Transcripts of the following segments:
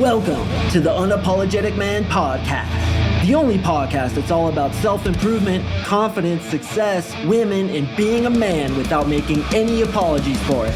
Welcome to the Unapologetic Man Podcast, the only podcast that's all about self-improvement, confidence, success, women, and being a man without making any apologies for it.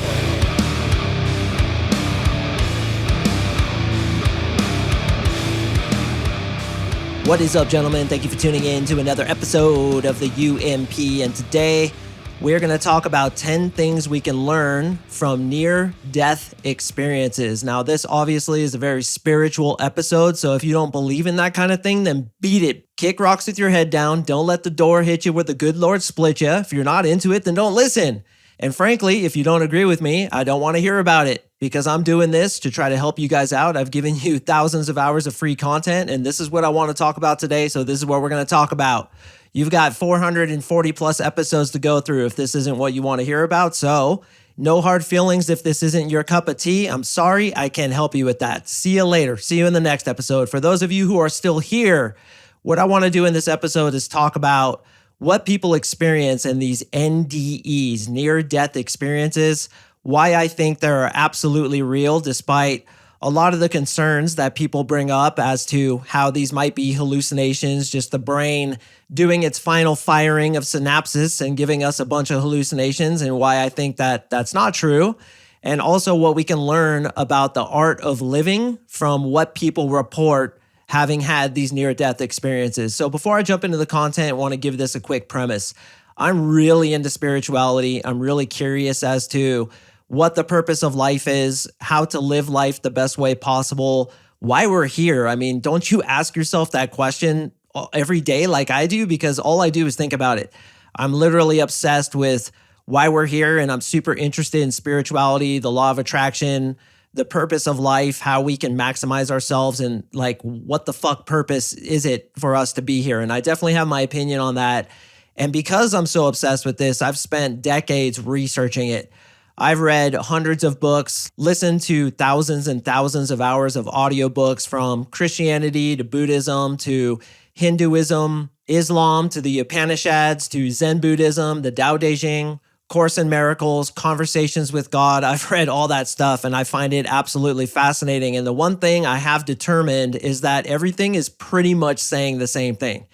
What is up, gentlemen? Thank you for tuning in to another episode of the UMP, and today we're going to talk about 10 things we can learn from near-death experiences. Now, this obviously is a very spiritual episode, so if you don't believe in that kind of thing, then beat it. Kick rocks with your head down. Don't let the door hit you where the good Lord split you. If you're not into it, then don't listen. And frankly, if you don't agree with me, I don't want to hear about it because I'm doing this to try to help you guys out. I've given you thousands of hours of free content, and this is what I want to talk about today, so this is what we're going to talk about. You've got 440 plus episodes to go through if this isn't what you want to hear about. So no hard feelings if this isn't your cup of tea. I'm sorry, I can't help you with that. See you later. See you in the next episode. For those of you who are still here, what I want to do in this episode is talk about what people experience in these NDEs, near-death experiences, why I think they're absolutely real despite a lot of the concerns that people bring up as to how these might be hallucinations, just the brain doing its final firing of synapses and giving us a bunch of hallucinations, and why I think that that's not true. And also what we can learn about the art of living from what people report having had these near-death experiences. So before I jump into the content, I want to give this a quick premise. I'm really into spirituality. I'm really curious as to what the purpose of life is, how to live life the best way possible, why we're here. I mean, don't you ask yourself that question every day like I do? Because all I do is think about it. I'm literally obsessed with why we're here, and I'm super interested in spirituality, the law of attraction, the purpose of life, how we can maximize ourselves, and like, what the fuck purpose is it for us to be here? And I definitely have my opinion on that. And because I'm so obsessed with this, I've spent decades researching it. I've read hundreds of books, listened to thousands and thousands of hours of audiobooks from Christianity to Buddhism to Hinduism, Islam to the Upanishads to Zen Buddhism, the Tao Te Ching, Course in Miracles, Conversations with God. I've read all that stuff and I find it absolutely fascinating. And the one thing I have determined is that everything is pretty much saying the same thing.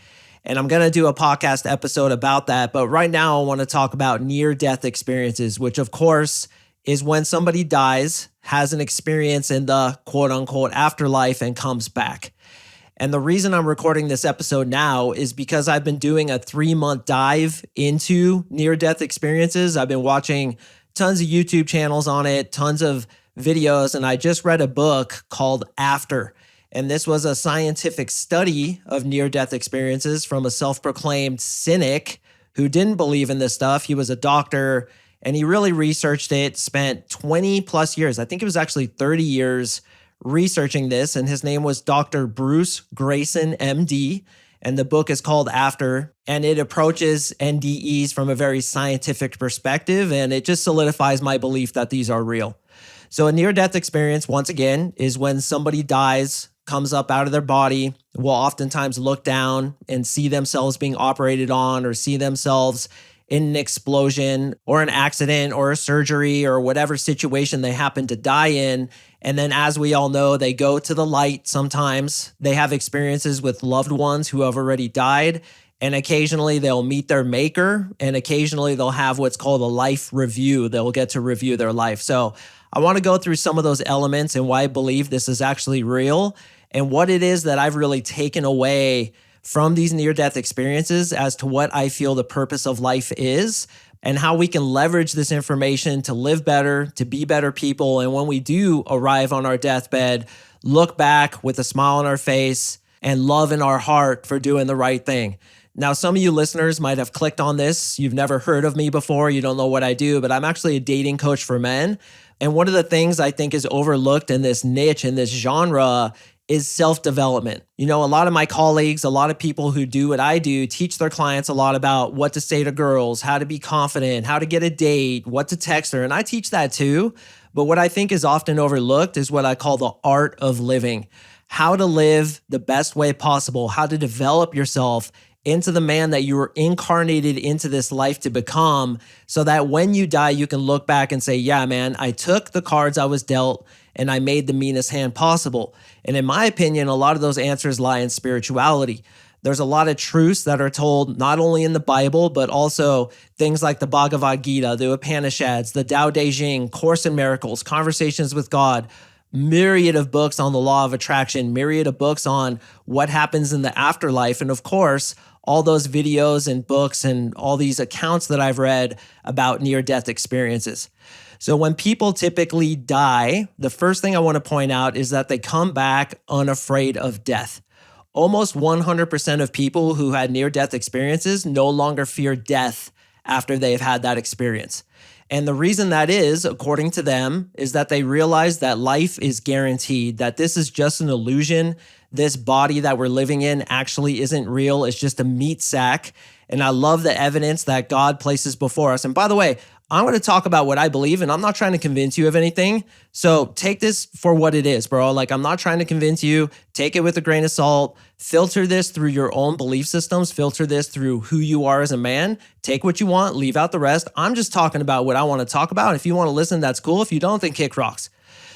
And I'm going to do a podcast episode about that. But right now, I want to talk about near-death experiences, which of course is when somebody dies, has an experience in the quote-unquote afterlife, and comes back. And the reason I'm recording this episode now is because I've been doing a 3-month dive into near-death experiences. I've been watching tons of YouTube channels on it, tons of videos, and I just read a book called After. And this was a scientific study of near-death experiences from a self-proclaimed cynic who didn't believe in this stuff. He was a doctor, and he really researched it, spent 20 plus years, I think it was actually 30 years, researching this. And his name was Dr. Bruce Greyson, MD. And the book is called After, and it approaches NDEs from a very scientific perspective, and it just solidifies my belief that these are real. So a near-death experience, once again, is when somebody dies, comes up out of their body, will oftentimes look down and see themselves being operated on or see themselves in an explosion or an accident or a surgery or whatever situation they happen to die in. And then, as we all know, they go to the light sometimes. They have experiences with loved ones who have already died. And occasionally they'll meet their maker, and occasionally they'll have what's called a life review. They'll get to review their life. So I want to go through some of those elements and why I believe this is actually real and what it is that I've really taken away from these near-death experiences as to what I feel the purpose of life is and how we can leverage this information to live better, to be better people. And when we do arrive on our deathbed, look back with a smile on our face and love in our heart for doing the right thing. Now, some of you listeners might have clicked on this. You've never heard of me before. You don't know what I do, but I'm actually a dating coach for men. And one of the things I think is overlooked in this niche, in this genre, is self-development. You know, a lot of my colleagues, a lot of people who do what I do, teach their clients a lot about what to say to girls, how to be confident, how to get a date, what to text her. And I teach that too. But what I think is often overlooked is what I call the art of living. How to live the best way possible, how to develop yourself into the man that you were incarnated into this life to become, so that when you die, you can look back and say, yeah, man, I took the cards I was dealt and I made the meanest hand possible. And in my opinion, a lot of those answers lie in spirituality. There's a lot of truths that are told not only in the Bible, but also things like the Bhagavad Gita, the Upanishads, the Tao Te Ching, Course in Miracles, Conversations with God, myriad of books on the law of attraction, myriad of books on what happens in the afterlife. And of course, all those videos and books and all these accounts that I've read about near-death experiences. So when people typically die, the first thing I want to point out is that they come back unafraid of death. Almost 100% of people who had near-death experiences no longer fear death after they've had that experience. And the reason that is, according to them, is that they realize that life is guaranteed, that this is just an illusion. This body that we're living in actually isn't real. It's just a meat sack. And I love the evidence that God places before us. And by the way, I'm going to talk about what I believe, and I'm not trying to convince you of anything. So take this for what it is, bro. Like, I'm not trying to convince you. Take it with a grain of salt. Filter this through your own belief systems. Filter this through who you are as a man. Take what you want, leave out the rest. I'm just talking about what I want to talk about. If you want to listen, that's cool. If you don't, then kick rocks.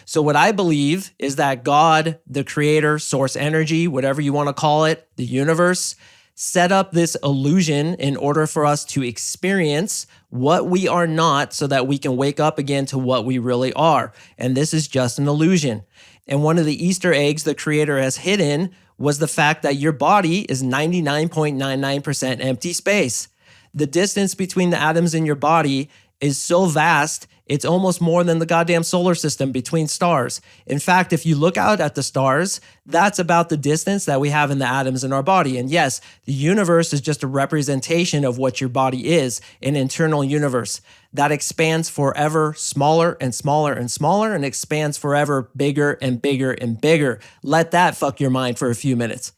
So what I believe is that God, the creator, source energy, whatever you want to call it, the universe, set up this illusion in order for us to experience what we are not so that we can wake up again to what we really are. And this is just an illusion. And one of the Easter eggs the creator has hidden was the fact that your body is 99.99% empty space. The distance between the atoms in your body is so vast, it's almost more than the goddamn solar system between stars. In fact, if you look out at the stars, that's about the distance that we have in the atoms in our body. And yes, the universe is just a representation of what your body is, an internal universe that expands forever, smaller and smaller and smaller, and expands forever, bigger and bigger and bigger. Let that fuck your mind for a few minutes.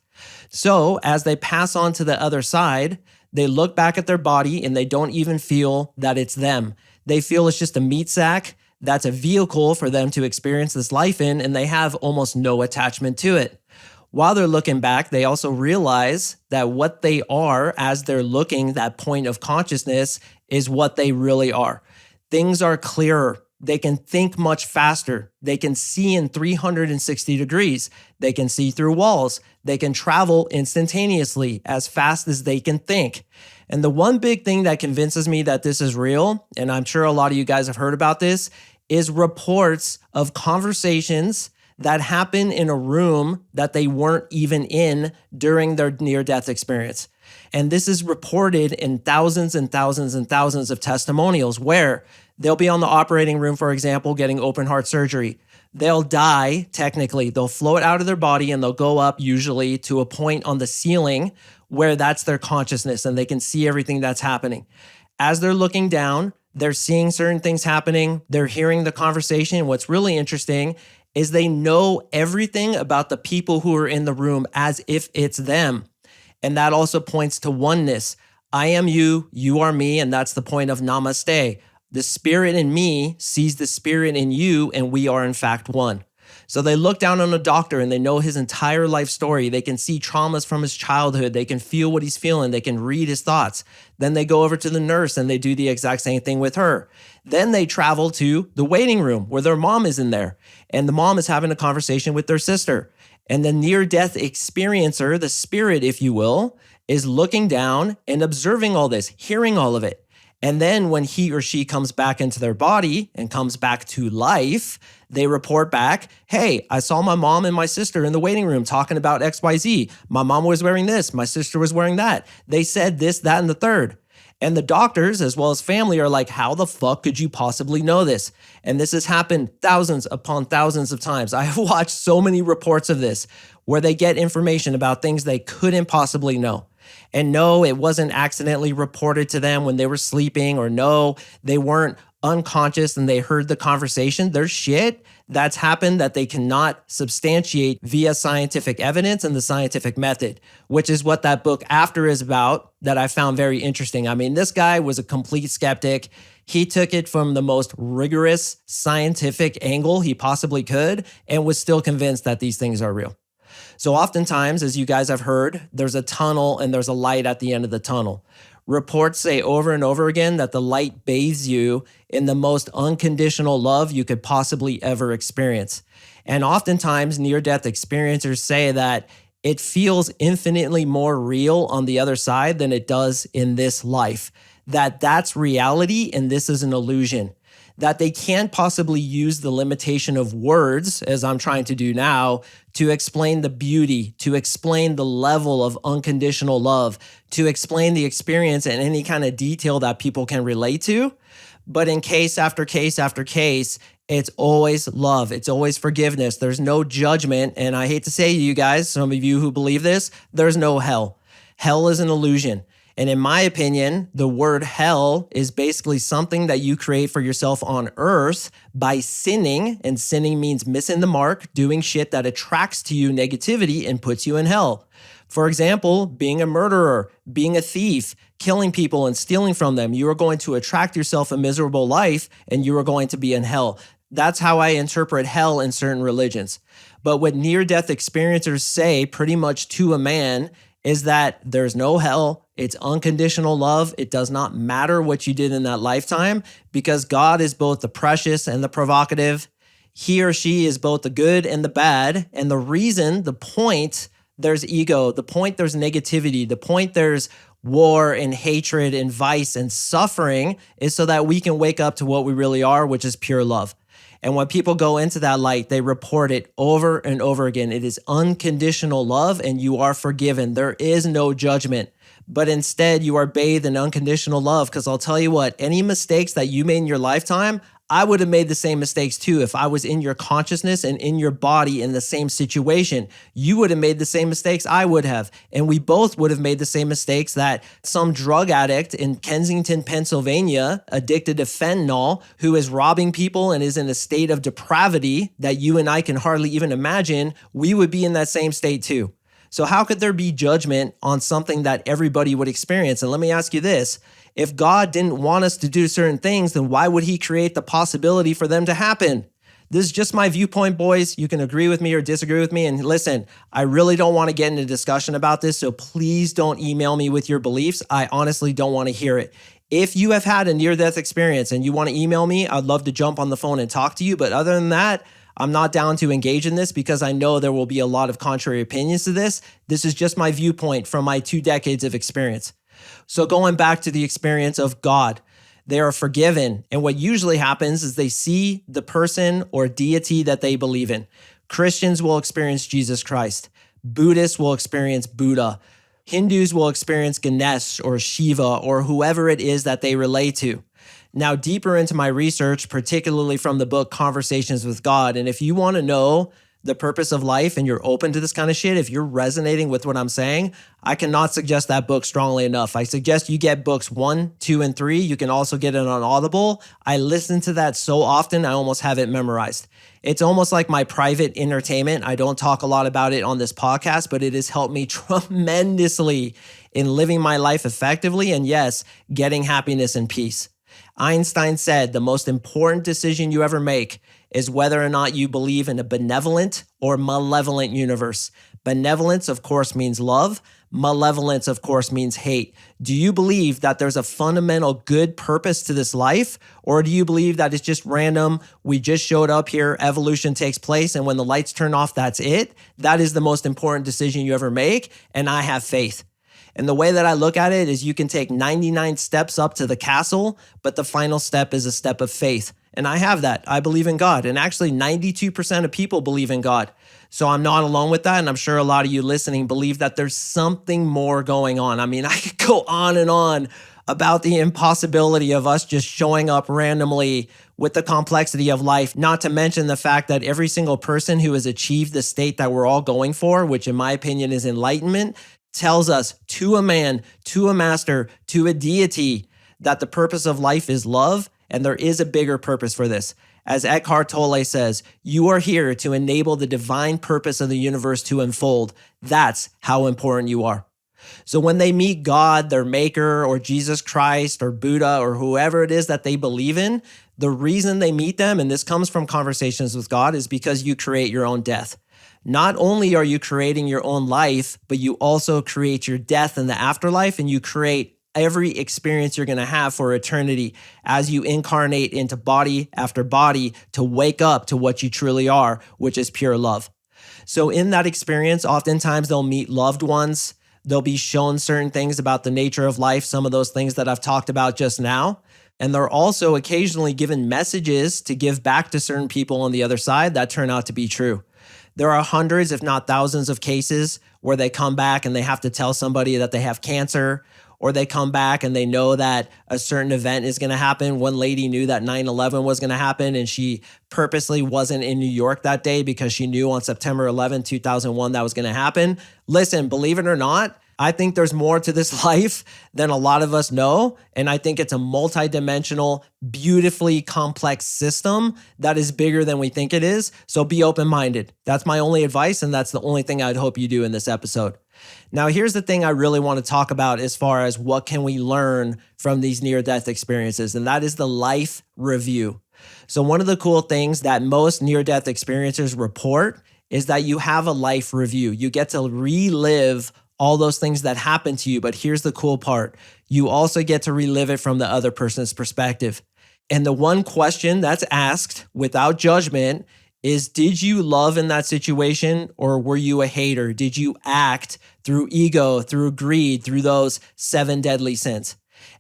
So as they pass on to the other side, they look back at their body and they don't even feel that it's them. They feel it's just a meat sack that's a vehicle for them to experience this life in, and they have almost no attachment to it. While they're looking back, they also realize that what they are as they're looking, that point of consciousness, is what they really are. Things are clearer. They can think much faster. They can see in 360 degrees. They can see through walls. They can travel instantaneously as fast as they can think. And the one big thing that convinces me that this is real, and I'm sure a lot of you guys have heard about this, is reports of conversations that happen in a room that they weren't even in during their near-death experience. And this is reported in thousands and thousands and thousands of testimonials where they'll be on the operating room, for example, getting open heart surgery. They'll die, technically. They'll float out of their body and they'll go up usually to a point on the ceiling where that's their consciousness and they can see everything that's happening. As they're looking down, they're seeing certain things happening. They're hearing the conversation. What's really interesting is they know everything about the people who are in the room as if it's them. And that also points to oneness. I am you, you are me, and that's the point of namaste. The spirit in me sees the spirit in you, and we are in fact one. So they look down on a doctor and they know his entire life story. They can see traumas from his childhood. They can feel what he's feeling. They can read his thoughts. Then they go over to the nurse and they do the exact same thing with her. Then they travel to the waiting room where their mom is in there. And the mom is having a conversation with their sister. And the near-death experiencer, the spirit, if you will, is looking down and observing all this, hearing all of it. And then when he or she comes back into their body and comes back to life, they report back, hey, I saw my mom and my sister in the waiting room talking about XYZ. My mom was wearing this. My sister was wearing that. They said this, that, and the third. And the doctors, as well as family, are like, how the fuck could you possibly know this? And this has happened thousands upon thousands of times. I have watched so many reports of this where they get information about things they couldn't possibly know. And no, it wasn't accidentally reported to them when they were sleeping, or no, they weren't unconscious and they heard the conversation. There's shit that's happened that they cannot substantiate via scientific evidence and the scientific method, which is what that book After is about, that I found very interesting. I mean, this guy was a complete skeptic. He took it from the most rigorous scientific angle he possibly could and was still convinced that these things are real. So oftentimes, as you guys have heard, there's a tunnel and there's a light at the end of the tunnel. Reports say over and over again that the light bathes you in the most unconditional love you could possibly ever experience. And oftentimes, near-death experiencers say that it feels infinitely more real on the other side than it does in this life. That's reality and this is an illusion. That they can't possibly use the limitation of words, as I'm trying to do now, to explain the beauty, to explain the level of unconditional love, to explain the experience in any kind of detail that people can relate to. But in case after case after case, it's always love. It's always forgiveness. There's no judgment. And I hate to say to you guys, some of you who believe this, there's no hell. Hell is an illusion. And in my opinion, the word hell is basically something that you create for yourself on earth by sinning. And sinning means missing the mark, doing shit that attracts to you negativity and puts you in hell. For example, being a murderer, being a thief, killing people and stealing from them. You are going to attract yourself a miserable life and you are going to be in hell. That's how I interpret hell in certain religions. But what near-death experiencers say pretty much to a man is that there's no hell. It's unconditional love. It does not matter what you did in that lifetime because God is both the precious and the provocative. He or she is both the good and the bad. And the reason, the point, there's ego. The point, there's negativity. The point, there's war and hatred and vice and suffering is so that we can wake up to what we really are, which is pure love. And when people go into that light, they report it over and over again. It is unconditional love and you are forgiven. There is no judgment, but instead you are bathed in unconditional love. Because I'll tell you what, any mistakes that you made in your lifetime, I would have made the same mistakes too if I was in your consciousness and in your body in the same situation. You would have made the same mistakes I would have. And we both would have made the same mistakes that some drug addict in Kensington, Pennsylvania, addicted to fentanyl, who is robbing people and is in a state of depravity that you and I can hardly even imagine, we would be in that same state too. So how could there be judgment on something that everybody would experience? And let me ask you this. If God didn't want us to do certain things, then why would he create the possibility for them to happen? This is just my viewpoint, boys. You can agree with me or disagree with me. And listen, I really don't want to get into a discussion about this, so please don't email me with your beliefs. I honestly don't want to hear it. If you have had a near-death experience and you want to email me, I'd love to jump on the phone and talk to you. But other than that, I'm not down to engage in this because I know there will be a lot of contrary opinions to this. This is just my viewpoint from my 2 decades of experience. So going back to the experience of God, they are forgiven. And what usually happens is they see the person or deity that they believe in. Christians will experience Jesus Christ. Buddhists will experience Buddha. Hindus will experience Ganesh or Shiva or whoever it is that they relate to. Now, deeper into my research, particularly from the book Conversations with God, and if you want to know the purpose of life and you're open to this kind of shit, if you're resonating with what I'm saying, I cannot suggest that book strongly enough. I suggest you get books 1, 2, and 3. You can also get it on Audible. I listen to that so often, I almost have it memorized. It's almost like my private entertainment. I don't talk a lot about it on this podcast, but it has helped me tremendously in living my life effectively and yes, getting happiness and peace. Einstein said the most important decision you ever make is whether or not you believe in a benevolent or malevolent universe. Benevolence, of course, means love. Malevolence, of course, means hate. Do you believe that there's a fundamental good purpose to this life? Or do you believe that it's just random? We just showed up here, evolution takes place, and when the lights turn off, that's it? That is the most important decision you ever make, and I have faith. And the way that I look at it is you can take 99 steps up to the castle, but the final step is a step of faith. And I have that. I believe in God. And actually 92% of people believe in God. So I'm not alone with that. And I'm sure a lot of you listening believe that there's something more going on. I mean, I could go on about the impossibility of us just showing up randomly with the complexity of life, not to mention the fact that every single person who has achieved the state that we're all going for, which in my opinion is enlightenment, tells us to a man, to a master, to a deity, that the purpose of life is love, and there is a bigger purpose for this. As Eckhart Tolle says, you are here to enable the divine purpose of the universe to unfold. That's how important you are. So when they meet God, their maker, or Jesus Christ, or Buddha, or whoever it is that they believe in, the reason they meet them, and this comes from Conversations with God, is because you create your own death. Not only are you creating your own life, but you also create your death in the afterlife, and you create every experience you're going to have for eternity as you incarnate into body after body to wake up to what you truly are, which is pure love. So in that experience, oftentimes they'll meet loved ones. They'll be shown certain things about the nature of life, some of those things that I've talked about just now. And they're also occasionally given messages to give back to certain people on the other side that turn out to be true. There are hundreds, if not thousands, of cases where they come back and they have to tell somebody that they have cancer, or they come back and they know that a certain event is going to happen. One lady knew that 9/11 was going to happen, and she purposely wasn't in New York that day because she knew on September 11, 2001, that was going to happen. Listen, believe it or not, I think there's more to this life than a lot of us know. And I think it's a multidimensional, beautifully complex system that is bigger than we think it is. So be open-minded. That's my only advice. And that's the only thing I'd hope you do in this episode. Now, here's the thing I really want to talk about as far as what can we learn from these near-death experiences, and that is the life review. So one of the cool things that most near-death experiencers report is that you have a life review. You get to relive all those things that happened to you. But here's the cool part. You also get to relive it from the other person's perspective. And the one question that's asked without judgment is, did you love in that situation, or were you a hater? Did you act through ego, through greed, through those 7 deadly sins?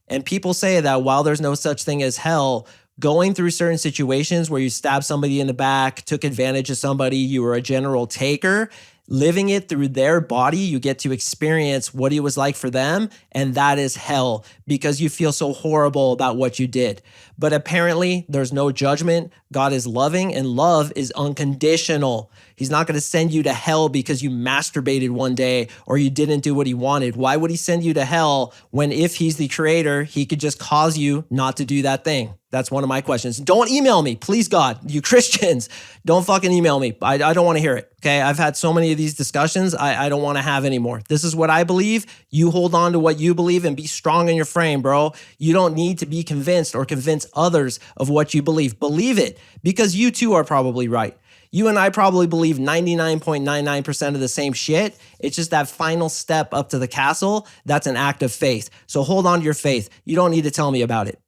And people say that while there's no such thing as hell, going through certain situations where you stabbed somebody in the back, took advantage of somebody, you were a general taker, living it through their body, you get to experience what it was like for them. And that is hell because you feel so horrible about what you did. But apparently there's no judgment. God is loving, and love is unconditional. He's not going to send you to hell because you masturbated one day or you didn't do what he wanted. Why would he send you to hell when, if he's the creator, he could just cause you not to do that thing? That's one of my questions. Don't email me, please God, you Christians. Don't fucking email me. I don't want to hear it, okay? I've had so many of these discussions I don't want to have anymore. This is what I believe. You hold on to what you believe and be strong in your frame, bro. You don't need to be convinced or convince others of what you believe. Believe it, because you too are probably right. You and I probably believe 99.99% of the same shit. It's just that final step up to the castle. That's an act of faith. So hold on to your faith. You don't need to tell me about it.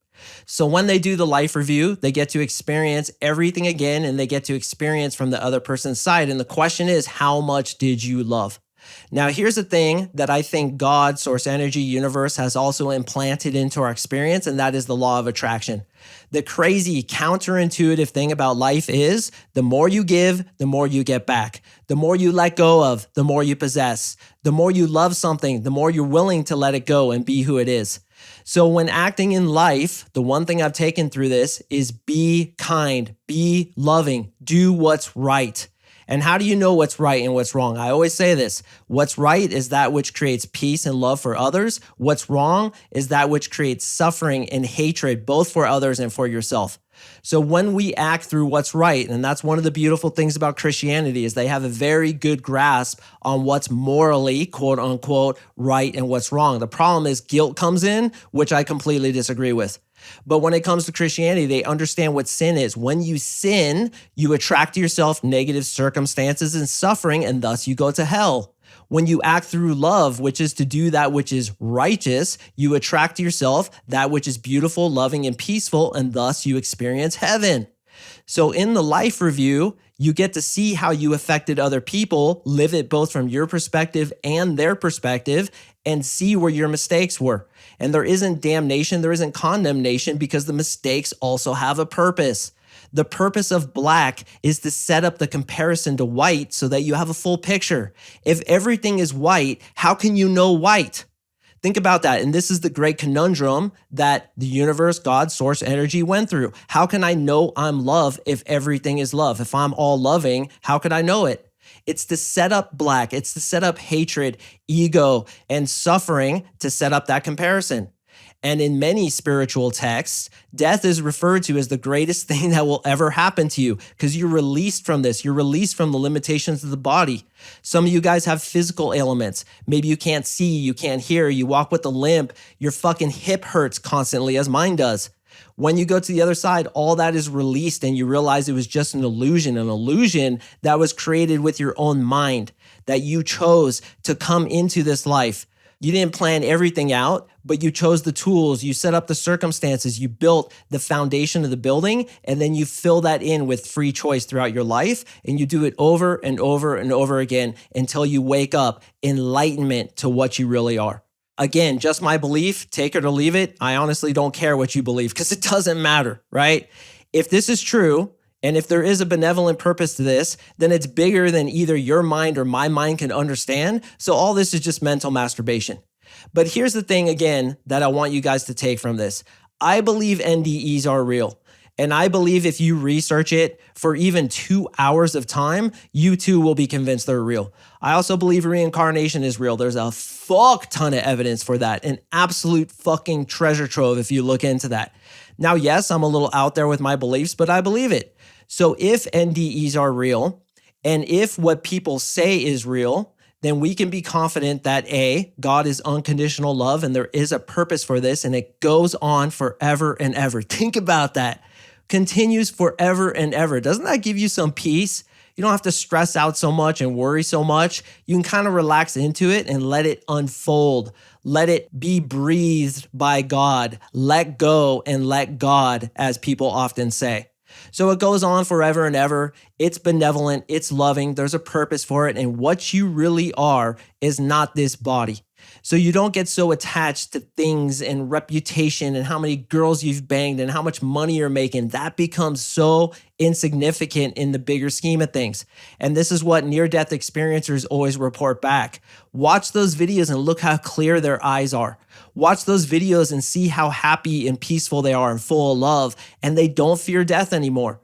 So when they do the life review, they get to experience everything again, and they get to experience from the other person's side. And the question is, how much did you love? Now, here's the thing that I think God, source energy, universe has also implanted into our experience, and that is the law of attraction. The crazy counterintuitive thing about life is the more you give, the more you get back. The more you let go of, the more you possess. The more you love something, the more you're willing to let it go and be who it is. So when acting in life, the one thing I've taken through this is be kind, be loving, do what's right. And how do you know what's right and what's wrong? I always say this. What's right is that which creates peace and love for others. What's wrong is that which creates suffering and hatred, both for others and for yourself. So when we act through what's right, and that's one of the beautiful things about Christianity, is they have a very good grasp on what's morally, quote unquote, right and what's wrong. The problem is guilt comes in, which I completely disagree with. But when it comes to Christianity, they understand what sin is. When you sin, you attract to yourself negative circumstances and suffering, and thus you go to hell. When you act through love, which is to do that which is righteous, you attract to yourself that which is beautiful, loving, and peaceful, and thus you experience heaven. So in the life review, you get to see how you affected other people, live it both from your perspective and their perspective, and see where your mistakes were. And there isn't damnation, there isn't condemnation, because the mistakes also have a purpose. The purpose of black is to set up the comparison to white so that you have a full picture. If everything is white, how can you know white? Think about that. And this is the great conundrum that the universe, God, source energy went through. How can I know I'm love if everything is love? If I'm all loving, how could I know it? It's to set up black. It's to set up hatred, ego, and suffering to set up that comparison. And in many spiritual texts, death is referred to as the greatest thing that will ever happen to you because you're released from this. You're released from the limitations of the body. Some of you guys have physical ailments. Maybe you can't see, you can't hear, you walk with a limp, your fucking hip hurts constantly, as mine does. When you go to the other side, all that is released and you realize it was just an illusion that was created with your own mind, that you chose to come into this life You didn't plan everything out, but you chose the tools, you set up the circumstances, you built the foundation of the building, and then you fill that in with free choice throughout your life. And you do it over and over and over again until you wake up enlightenment to what you really are. Again, just my belief, take it or leave it. I honestly don't care what you believe because it doesn't matter, right? If this is true, and if there is a benevolent purpose to this, then it's bigger than either your mind or my mind can understand. So all this is just mental masturbation. But here's the thing again that I want you guys to take from this. I believe NDEs are real. And I believe if you research it for even 2 hours of time, you too will be convinced they're real. I also believe reincarnation is real. There's a fuck ton of evidence for that. An absolute fucking treasure trove if you look into that. Now, yes, I'm a little out there with my beliefs, but I believe it. So if NDEs are real, and if what people say is real, then we can be confident that A, God is unconditional love and there is a purpose for this and it goes on forever and ever. Think about that. Continues forever and ever. Doesn't that give you some peace? You don't have to stress out so much and worry so much. You can kind of relax into it and let it unfold. Let it be breathed by God. Let go and let God, as people often say. So it goes on forever and ever. It's benevolent. It's loving. There's a purpose for it. And what you really are is not this body. So you don't get so attached to things and reputation and how many girls you've banged and how much money you're making. That becomes so insignificant in the bigger scheme of things. And this is what near-death experiencers always report back. Watch those videos and look how clear their eyes are. Watch those videos and see how happy and peaceful they are and full of love, and they don't fear death anymore.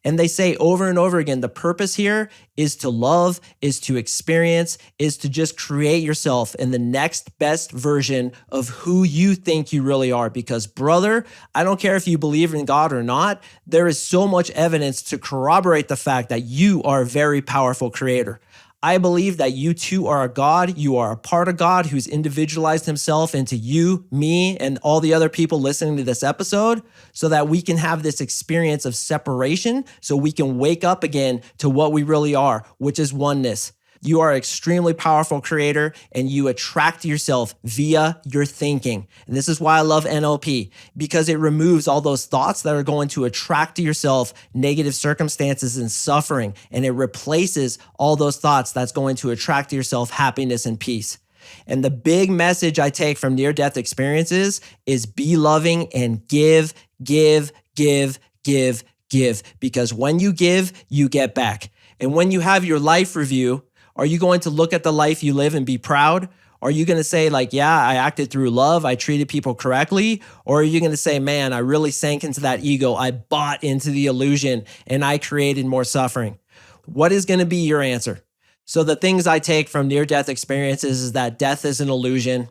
And they say over and over again, the purpose here is to love, is to experience, is to just create yourself in the next best version of who you think you really are. Because brother, I don't care if you believe in God or not, there is so much evidence to corroborate the fact that you are a very powerful creator. I believe that you too are a God. You are a part of God who's individualized himself into you, me, and all the other people listening to this episode so that we can have this experience of separation so we can wake up again to what we really are, which is oneness. You are an extremely powerful creator and you attract yourself via your thinking. And this is why I love NLP, because it removes all those thoughts that are going to attract to yourself negative circumstances and suffering. And it replaces all those thoughts that's going to attract to yourself happiness and peace. And the big message I take from near-death experiences is be loving and give. Because when you give, you get back. And when you have your life review, are you going to look at the life you live and be proud? Are you going to say like, yeah, I acted through love, I treated people correctly? Or are you going to say, man, I really sank into that ego, I bought into the illusion, and I created more suffering? What is going to be your answer? So the things I take from near-death experiences is that death is an illusion.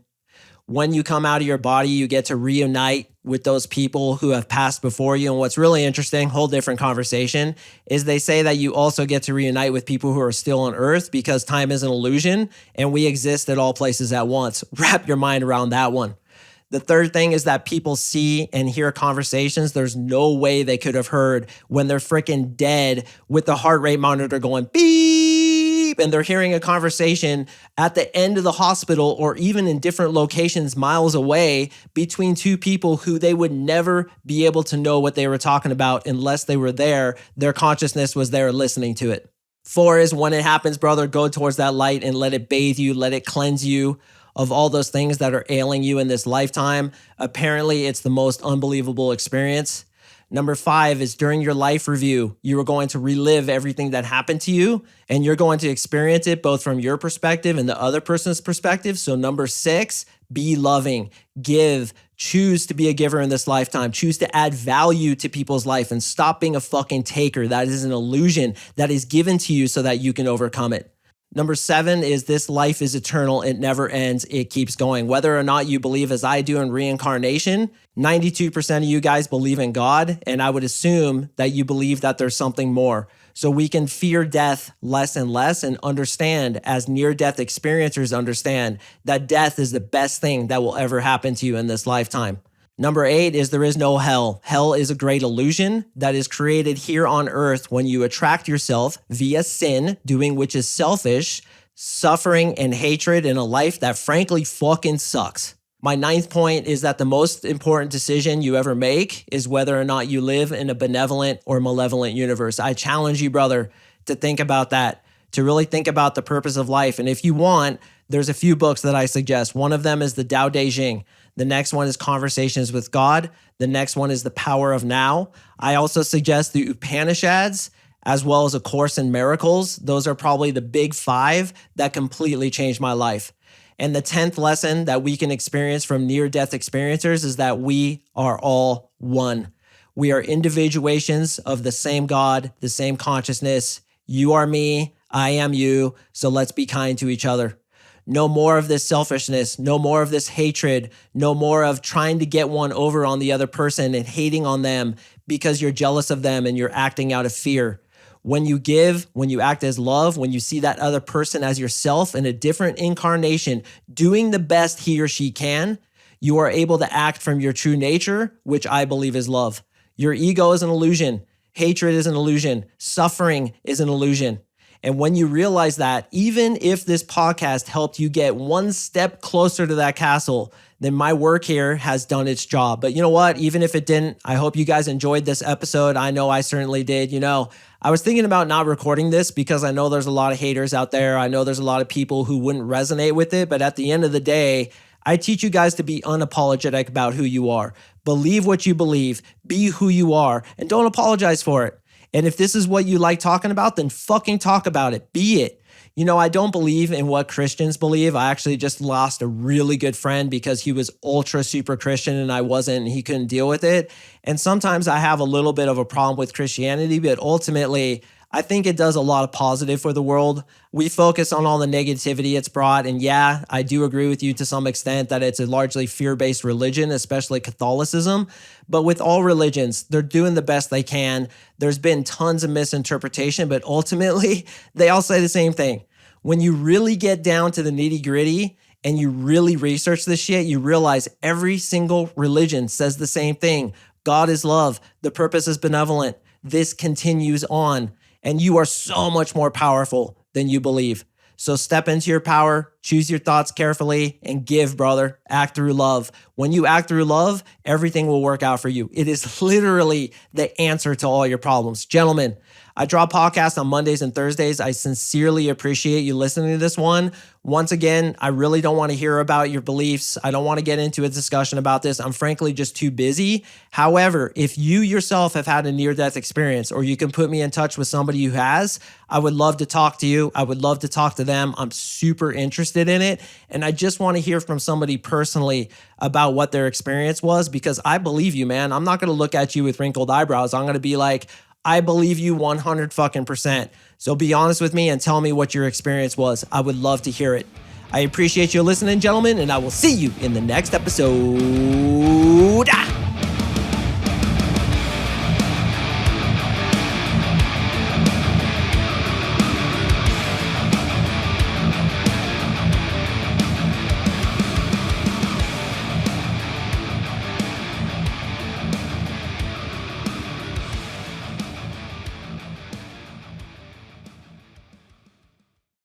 When you come out of your body, you get to reunite with those people who have passed before you. And what's really interesting, whole different conversation, is they say that you also get to reunite with people who are still on earth because time is an illusion and we exist at all places at once. Wrap your mind around that one. The third thing is that people see and hear conversations there's no way they could have heard when they're freaking dead with the heart rate monitor going beep, and they're hearing a conversation at the end of the hospital or even in different locations miles away between two people who they would never be able to know what they were talking about unless they were there. Their consciousness was there listening to it. 4 is when it happens, brother, go towards that light and let it bathe you, let it cleanse you of all those things that are ailing you in this lifetime. Apparently, it's the most unbelievable experience. Number 5 is during your life review, you are going to relive everything that happened to you, and you're going to experience it both from your perspective and the other person's perspective. So number 6, be loving, give, choose to be a giver in this lifetime, choose to add value to people's life and stop being a fucking taker. That is an illusion that is given to you so that you can overcome it. Number 7 is this life is eternal. It never ends. It keeps going. Whether or not you believe as I do in reincarnation, 92% of you guys believe in God. And I would assume that you believe that there's something more. So we can fear death less and less and understand, as near-death experiencers understand, that death is the best thing that will ever happen to you in this lifetime. Number 8 is there is no hell. Hell is a great illusion that is created here on earth when you attract yourself via sin, doing which is selfish, suffering, and hatred in a life that frankly fucking sucks. My 9th point is that the most important decision you ever make is whether or not you live in a benevolent or malevolent universe. I challenge you, brother, to think about that, to really think about the purpose of life. And if you want, there's a few books that I suggest. One of them is the Tao Te Ching. The next one is Conversations with God. The next one is The Power of Now. I also suggest the Upanishads, as well as A Course in Miracles. Those are probably the big 5 that completely changed my life. And the 10th lesson that we can experience from near-death experiencers is that we are all one. We are individuations of the same God, the same consciousness. You are me, I am you, so let's be kind to each other. No more of this selfishness, no more of this hatred, no more of trying to get one over on the other person and hating on them because you're jealous of them and you're acting out of fear. When you give, when you act as love, when you see that other person as yourself in a different incarnation, doing the best he or she can, you are able to act from your true nature, which I believe is love. Your ego is an illusion. Hatred is an illusion. Suffering is an illusion. And when you realize that, even if this podcast helped you get one step closer to that castle, then my work here has done its job. But you know what? Even if it didn't, I hope you guys enjoyed this episode. I know I certainly did. I was thinking about not recording this because I know there's a lot of haters out there. I know there's a lot of people who wouldn't resonate with it. But at the end of the day, I teach you guys to be unapologetic about who you are. Believe what you believe, be who you are, and don't apologize for it. And if this is what you like talking about, then fucking talk about it. Be it. I don't believe in what Christians believe. I actually just lost a really good friend because he was ultra super Christian and I wasn't, and he couldn't deal with it. And sometimes I have a little bit of a problem with Christianity, but ultimately, I think it does a lot of positive for the world. We focus on all the negativity it's brought. And yeah, I do agree with you to some extent that it's a largely fear-based religion, especially Catholicism. But with all religions, they're doing the best they can. There's been tons of misinterpretation, but ultimately, they all say the same thing. When you really get down to the nitty-gritty and you really research this shit, you realize every single religion says the same thing. God is love. The purpose is benevolent. This continues on. And you are so much more powerful than you believe. So step into your power, choose your thoughts carefully, and give, brother. Act through love. When you act through love, everything will work out for you. It is literally the answer to all your problems. Gentlemen, I drop podcasts on Mondays and Thursdays. I sincerely appreciate you listening to this one. Once again, I really don't want to hear about your beliefs. I don't want to get into a discussion about this. I'm frankly just too busy. However, if you yourself have had a near-death experience or you can put me in touch with somebody who has, I would love to talk to you. I would love to talk to them. I'm super interested in it. And I just want to hear from somebody personally about what their experience was because I believe you, man. I'm not going to look at you with wrinkled eyebrows. I'm going to be like, I believe you 100%. So be honest with me and tell me what your experience was. I would love to hear it. I appreciate you listening, gentlemen, and I will see you in the next episode.